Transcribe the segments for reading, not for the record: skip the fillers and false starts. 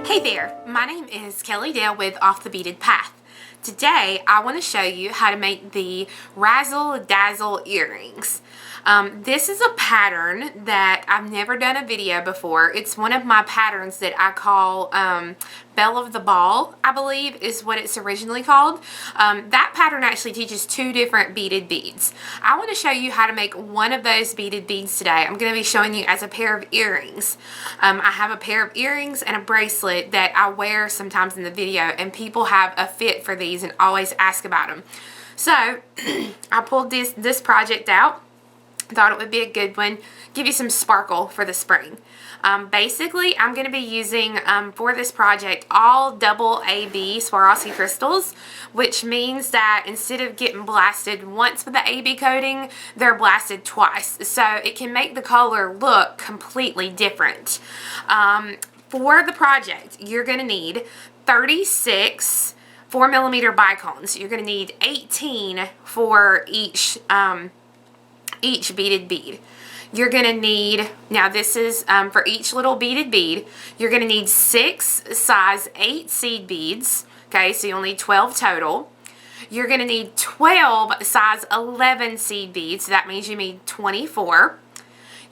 Hey there, my name is Kelly Dale with Off the Beaded Path. Today I want to show you how to make the Razzle Dazzle earrings. This is a pattern that I've never done a video before. It's one of my patterns that I call Belle of the Ball, I believe is what it's originally called. That pattern actually teaches two different beaded beads. I want to show you how to make one of those beaded beads today. I'm going to be showing you as a pair of earrings. I have a pair of earrings and a bracelet that I wear sometimes in the video, and people have a fit for these and always ask about them. So I pulled this project out. Thought it would be a good one, give you some sparkle for the spring. Basically, I'm going to be using, for this project, all double AB Swarovski crystals, which means that instead of getting blasted once with the AB coating, they're blasted twice. So it can make the color look completely different. For the project, you're going to need 36 4mm bicones. You're going to need 18 for each beaded bead. You're going to need, now this is for each little beaded bead, you're going to need 6 size 8 seed beads. Okay, so you'll need 12 total. You're going to need 12 size 11 seed beads, so that means you need 24.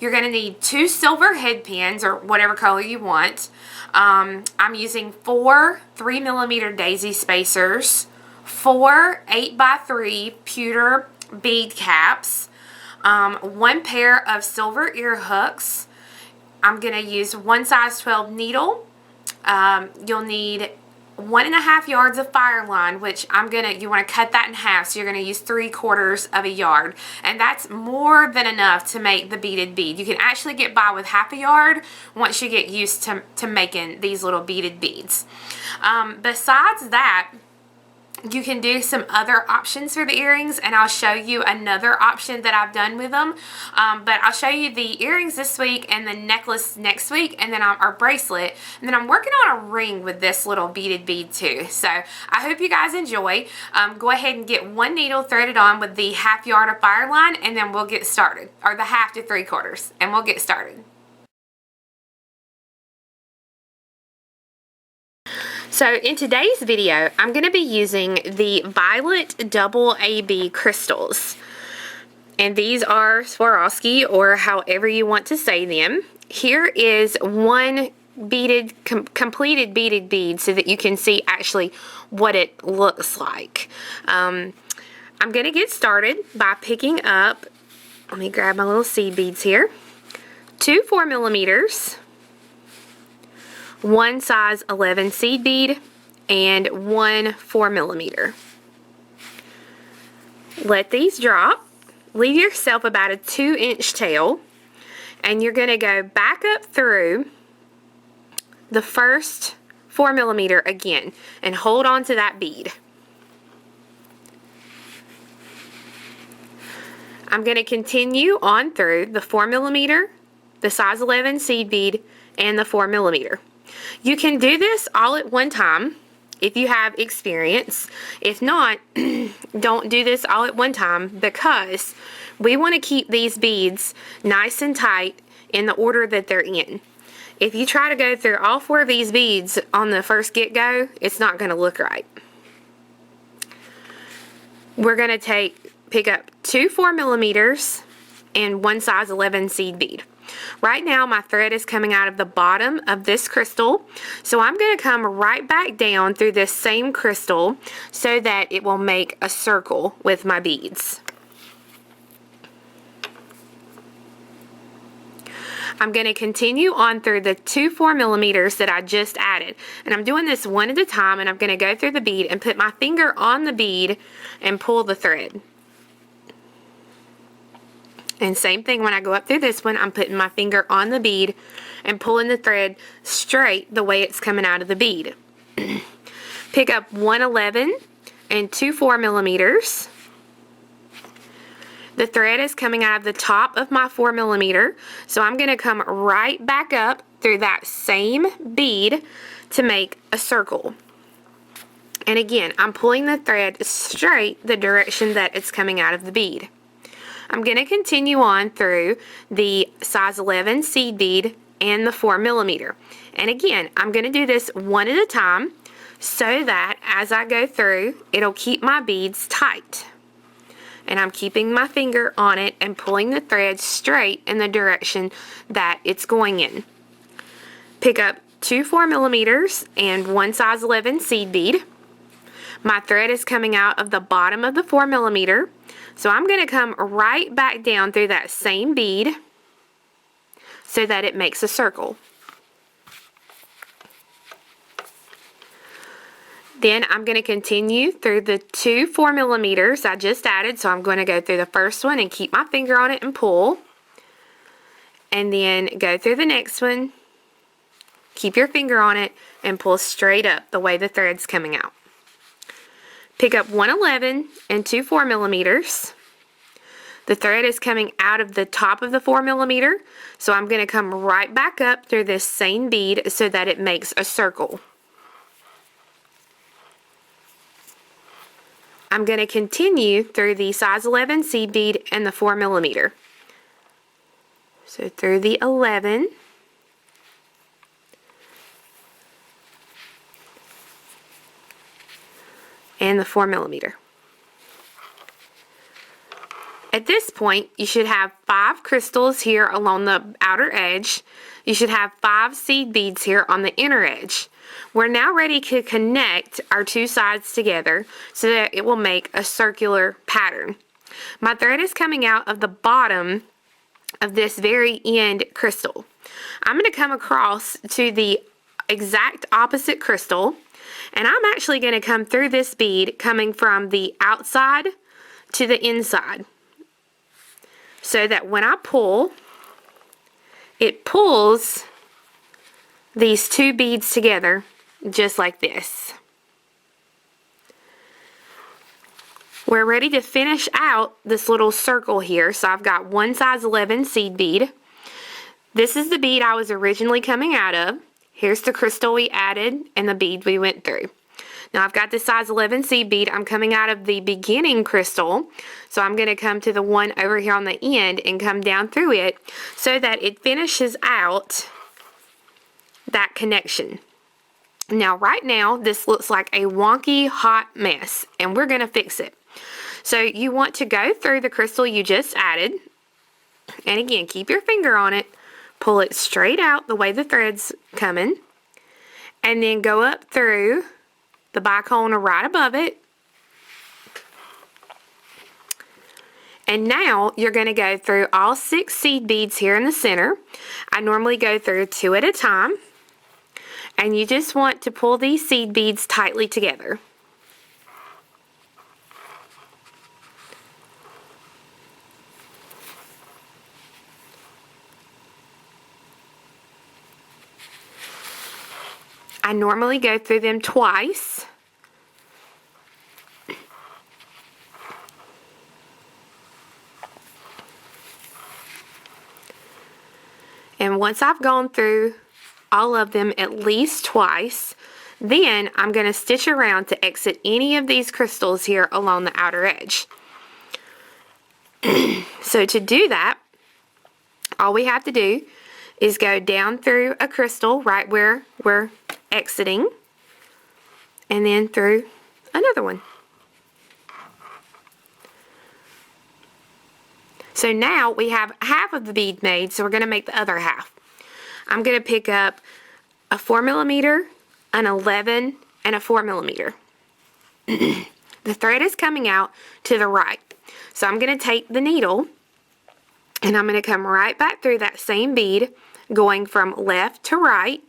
You're going to need 2 silver head pins, or whatever color you want. I'm using 4 3mm daisy spacers, 4 8x3 pewter bead caps, 1 pair of silver ear hooks. I'm going to use 1 size 12 needle. You'll need 1.5 yards of fire line, which you want to cut that in half, so you're going to use 3/4 of a yard, and that's more than enough to make the beaded bead. You can actually get by with half a yard once you get used to making these little beaded beads. Besides that, you can do some other options for the earrings, and I'll show you another option that I've done with them. But I'll show you the earrings this week and the necklace next week, and then our bracelet. And then I'm working on a ring with this little beaded bead too. So I hope you guys enjoy. Go ahead and get 1 needle threaded on with the 1/2 yard of fire line, and then we'll get started. Or the 1/2 to 3/4, and we'll get started. So in today's video, I'm going to be using the Violet Double AB crystals. And these are Swarovski, or however you want to say them. Here is one beaded, completed beaded bead so that you can see actually what it looks like. I'm going to get started by picking up, let me grab my little seed beads here, 2 4mm, 1 size 11 seed bead, and 1 4mm. Let these drop. Leave yourself about a 2-inch tail, and you're going to go back up through the first 4mm again and hold on to that bead. I'm going to continue on through the 4mm, the size 11 seed bead, and the 4mm. You can do this all at one time if you have experience. If not, don't do this all at one time, because we want to keep these beads nice and tight in the order that they're in. If you try to go through all 4 of these beads on the first get-go, it's not going to look right. We're going to pick up 2 4mm and 1 size 11 seed bead. Right now my thread is coming out of the bottom of this crystal, so I'm going to come right back down through this same crystal so that it will make a circle with my beads. I'm going to continue on through the 2 4mm that I just added, and I'm doing this one at a time, and I'm going to go through the bead and put my finger on the bead and pull the thread. And same thing when I go up through this one, I'm putting my finger on the bead and pulling the thread straight the way it's coming out of the bead. Pick up 1 11 and 2 4mm. The thread is coming out of the top of my 4mm, so I'm going to come right back up through that same bead to make a circle. And again, I'm pulling the thread straight the direction that it's coming out of the bead. I'm going to continue on through the size 11 seed bead and the 4mm. And again, I'm going to do this one at a time so that as I go through, it'll keep my beads tight. And I'm keeping my finger on it and pulling the thread straight in the direction that it's going in. Pick up 2 4mm and 1 size 11 seed bead. My thread is coming out of the bottom of the 4mm, so I'm going to come right back down through that same bead so that it makes a circle. Then I'm going to continue through the 2 4mm I just added, so I'm going to go through the first one and keep my finger on it and pull. And then go through the next one, keep your finger on it, and pull straight up the way the thread's coming out. Pick up 111 and 2 4mm. The thread is coming out of the top of the 4mm, so I'm going to come right back up through this same bead so that it makes a circle. I'm going to continue through the size 11 seed bead and the 4mm. So through the 11, and the 4mm. At this point, you should have 5 crystals here along the outer edge. You should have 5 seed beads here on the inner edge. We're now ready to connect our 2 sides together so that it will make a circular pattern. My thread is coming out of the bottom of this very end crystal. I'm going to come across to the exact opposite crystal, and I'm actually going to come through this bead coming from the outside to the inside, so that when I pull, it pulls these 2 beads together just like this. We're ready to finish out this little circle here. So I've got 1 size 11 seed bead. This is the bead I was originally coming out of. Here's the crystal we added and the bead we went through. Now I've got the size 11 seed bead. I'm coming out of the beginning crystal, so I'm going to come to the one over here on the end and come down through it so that it finishes out that connection. Now right now this looks like a wonky hot mess, and we're going to fix it. So you want to go through the crystal you just added, and again keep your finger on it, pull it straight out the way the thread's coming, and then go up through the bicone right above it. And now you're going to go through all 6 seed beads here in the center. I normally go through 2 at a time, and you just want to pull these seed beads tightly together. I normally go through them twice. And once I've gone through all of them at least twice, then I'm going to stitch around to exit any of these crystals here along the outer edge. So to do that, all we have to do is go down through a crystal right where we're exiting, and then through another one. So now we have half of the bead made, so we're going to make the other half. I'm going to pick up a 4mm, an 11, and a 4mm. The thread is coming out to the right. So I'm going to take the needle and I'm going to come right back through that same bead, going from left to right,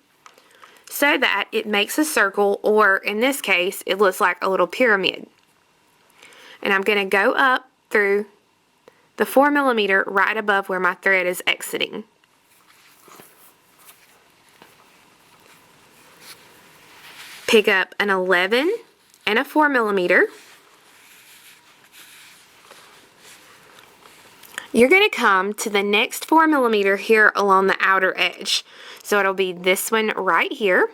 so that it makes a circle, or in this case it looks like a little pyramid. And I'm going to go up through the 4mm right above where my thread is exiting. Pick up an 11 and a 4mm. You're going to come to the next 4mm here along the outer edge. So it'll be this one right here.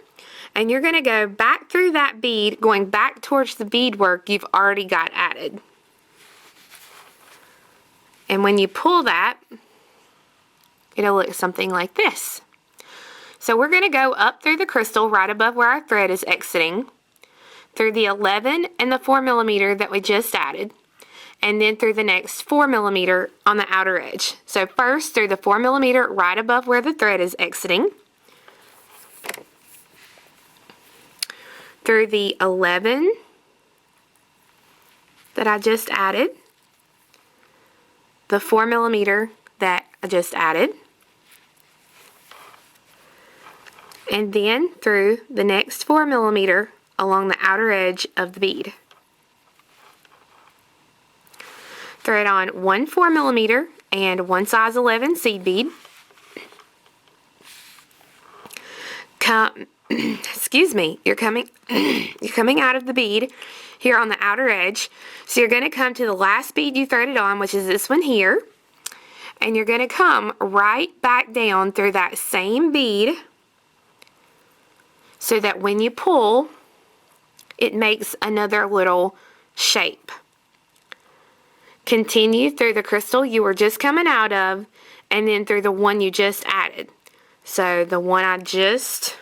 And you're going to go back through that bead, going back towards the beadwork you've already got added. And when you pull that, it'll look something like this. So we're going to go up through the crystal right above where our thread is exiting, through the 11 and the 4 millimeter that we just added, and then through the next 4 millimeter on the outer edge. So first through the 4 millimeter right above where the thread is exiting, through the 11 that I just added, the 4 millimeter that I just added, and then through the next 4 millimeter along the outer edge of the bead. Thread on one 4 millimeter and one size 11 seed bead. Excuse me, you're coming out of the bead here on the outer edge. So you're going to come to the last bead you threaded on, which is this one here, and you're going to come right back down through that same bead so that when you pull, it makes another little shape. Continue through the crystal you were just coming out of, and then through the one you just added. So the one I just,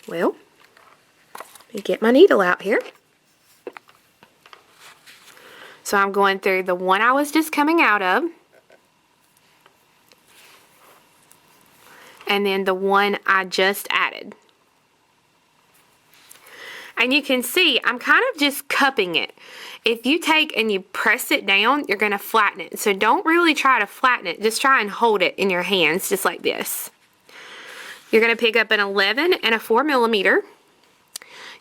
well, let me get my needle out here. So I'm going through the one I was just coming out of, and then the one I just added. And you can see I'm kind of just cupping it. If you take and you press it down, you're going to flatten it. So don't really try to flatten it. Just try and hold it in your hands just like this. You're going to pick up an 11 and a 4 millimeter.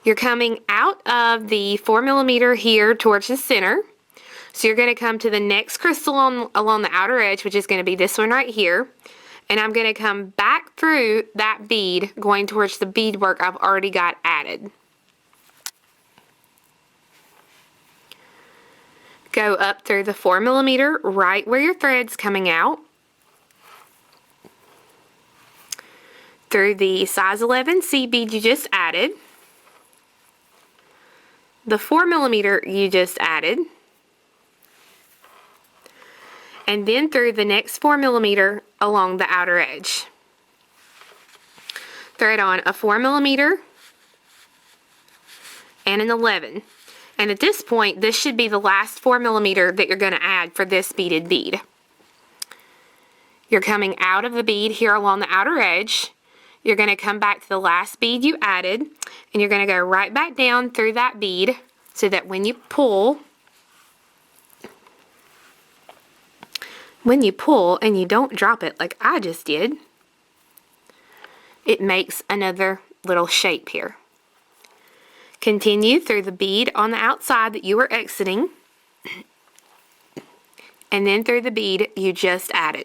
You're coming out of the 4 millimeter here towards the center. So you're going to come to the next crystal along the outer edge, which is going to be this one right here. And I'm going to come back through that bead going towards the beadwork I've already got added. Go up through the 4 millimeter right where your thread's coming out, through the size 11 seed bead you just added, the 4 millimeter you just added, and then through the next 4 millimeter along the outer edge. Thread on a 4 millimeter and an 11. And at this point, this should be the last 4 millimeter that you're going to add for this beaded bead. You're coming out of the bead here along the outer edge. You're going to come back to the last bead you added, and you're going to go right back down through that bead so that when you pull and you don't drop it like I just did, it makes another little shape here. Continue through the bead on the outside that you were exiting, and then through the bead you just added.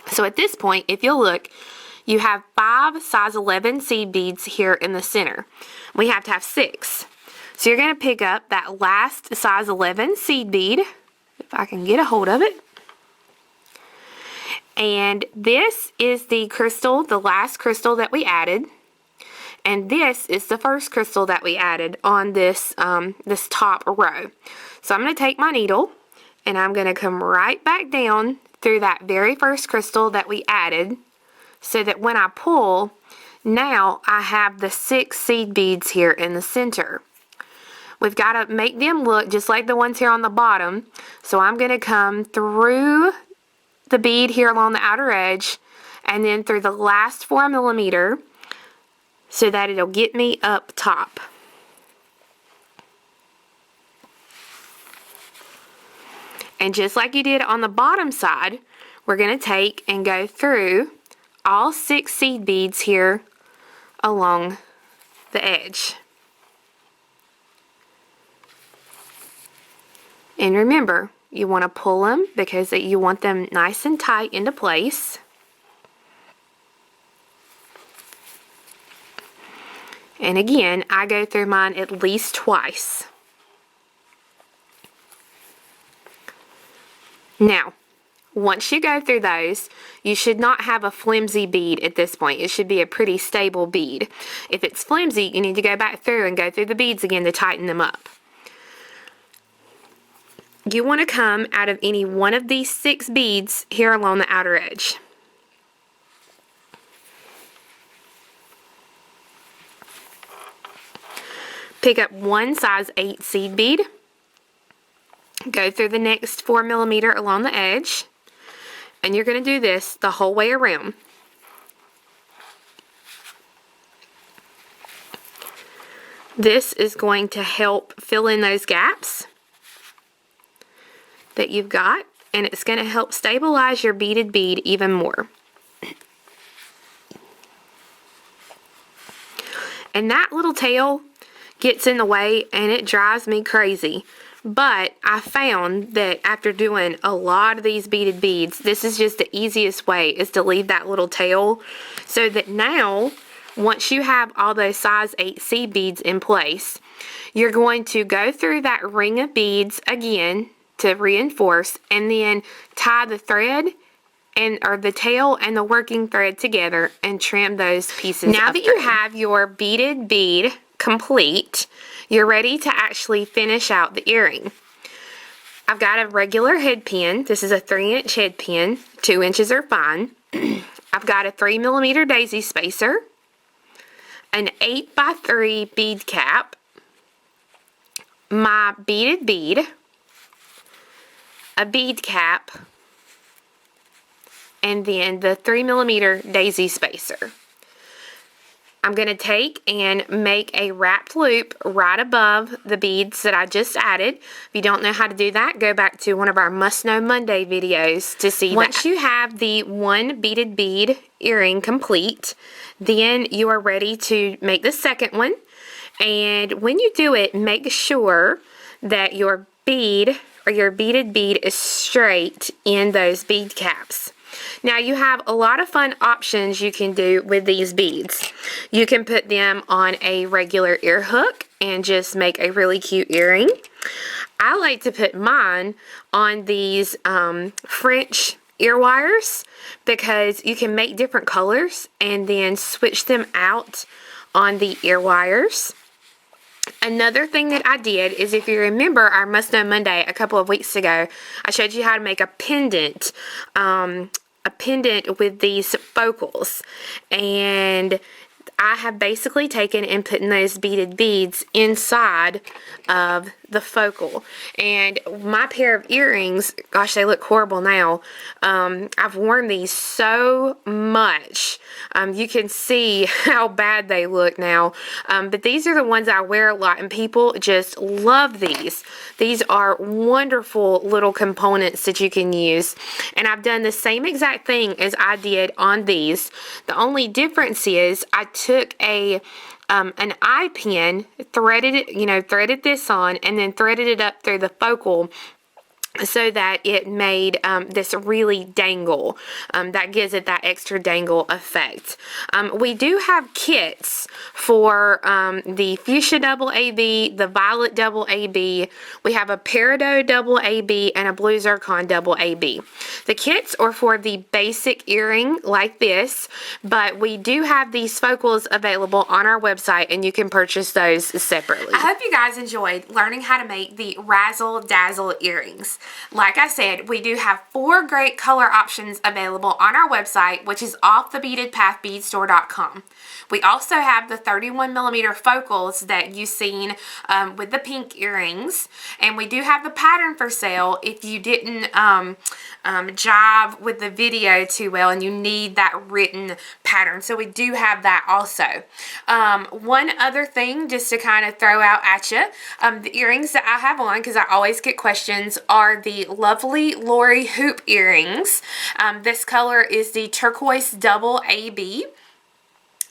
So at this point, if you'll look, you have 5 size 11 seed beads here in the center. We have to have 6. So you're going to pick up that last size 11 seed bead, if I can get a hold of it. And this is the crystal, the last crystal that we added. And this is the first crystal that we added on this, this top row. So I'm going to take my needle and I'm going to come right back down through that very first crystal that we added so that when I pull, now I have the 6 seed beads here in the center. We've got to make them look just like the ones here on the bottom. So I'm going to come through the bead here along the outer edge and then through the last 4 millimeter so that it'll get me up top. And just like you did on the bottom side, we're going to take and go through all 6 seed beads here along the edge. And remember, you want to pull them because you want them nice and tight into place. And again, I go through mine at least twice. Now, once you go through those, you should not have a flimsy bead at this point. It should be a pretty stable bead. If it's flimsy, you need to go back through and go through the beads again to tighten them up. You want to come out of any one of these 6 beads here along the outer edge. pick up one size 8 seed bead, go through the next 4mm along the edge, and you're going to do this the whole way around. This is going to help fill in those gaps that you've got, and it's going to help stabilize your beaded bead even more. And that little tail gets in the way and it drives me crazy. But I found that after doing a lot of these beaded beads, this is just the easiest way, is to leave that little tail, so that now, once you have all those size 8 seed beads in place, you're going to go through that ring of beads again to reinforce, and then tie the thread or the tail and the working thread together and trim those pieces. Now that you have your beaded bead complete, you're ready to actually finish out the earring. I've got a regular head pin. This is a 3-inch head pin. 2 inches are fine. I've got a 3mm daisy spacer, an 8x3 bead cap, my beaded bead, a bead cap, and then the 3mm daisy spacer. I'm going to take and make a wrapped loop right above the beads that I just added. If you don't know how to do that, go back to one of our Must Know Monday videos to see that. Once you have the one beaded bead earring complete, then you are ready to make the second one. And when you do it, make sure that your bead or your beaded bead is straight in those bead caps. Now you have a lot of fun options you can do with these beads. You can put them on a regular ear hook and just make a really cute earring. I like to put mine on these French ear wires, because you can make different colors and then switch them out on the ear wires. Another thing that I did is, if you remember our Must Know Monday a couple of weeks ago, I showed you how to make a pendant with these focals, and I have basically taken and put those beaded beads inside of the focal. And my pair of earrings, gosh, they look horrible now. I've worn these so much. You can see how bad they look now. But these are the ones I wear a lot, and people just love these. These are wonderful little components that you can use. And I've done the same exact thing as I did on these. The only difference is I took an eye pin, threaded it, threaded this on, and then threaded it up through the focal, so that it made this really dangle. That gives it that extra dangle effect. We do have kits for the Fuchsia Double AB, the Violet Double AB. We have a Peridot Double AB and a Blue Zircon Double AB. The kits are for the basic earring like this, but we do have these focals available on our website, and you can purchase those separately. I hope you guys enjoyed learning how to make the Razzle Dazzle earrings. Like I said, we do have 4 great color options available on our website, which is offthebeadedpathbeadstore.com. We also have the 31mm focals that you've seen with the pink earrings, and we do have the pattern for sale if you didn't jive with the video too well and you need that written pattern. So we do have that also. One other thing just to kind of throw out at you, the earrings that I have on, because I always get questions, are the Lovely Laurie Hoop Earrings. This color is the Turquoise Double AB.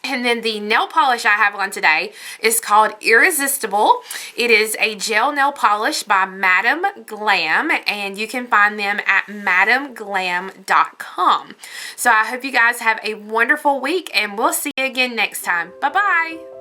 And then the nail polish I have on today is called Irresistible. It is a gel nail polish by Madam Glam, and you can find them at madamglam.com. So I hope you guys have a wonderful week, and we'll see you again next time. Bye-bye.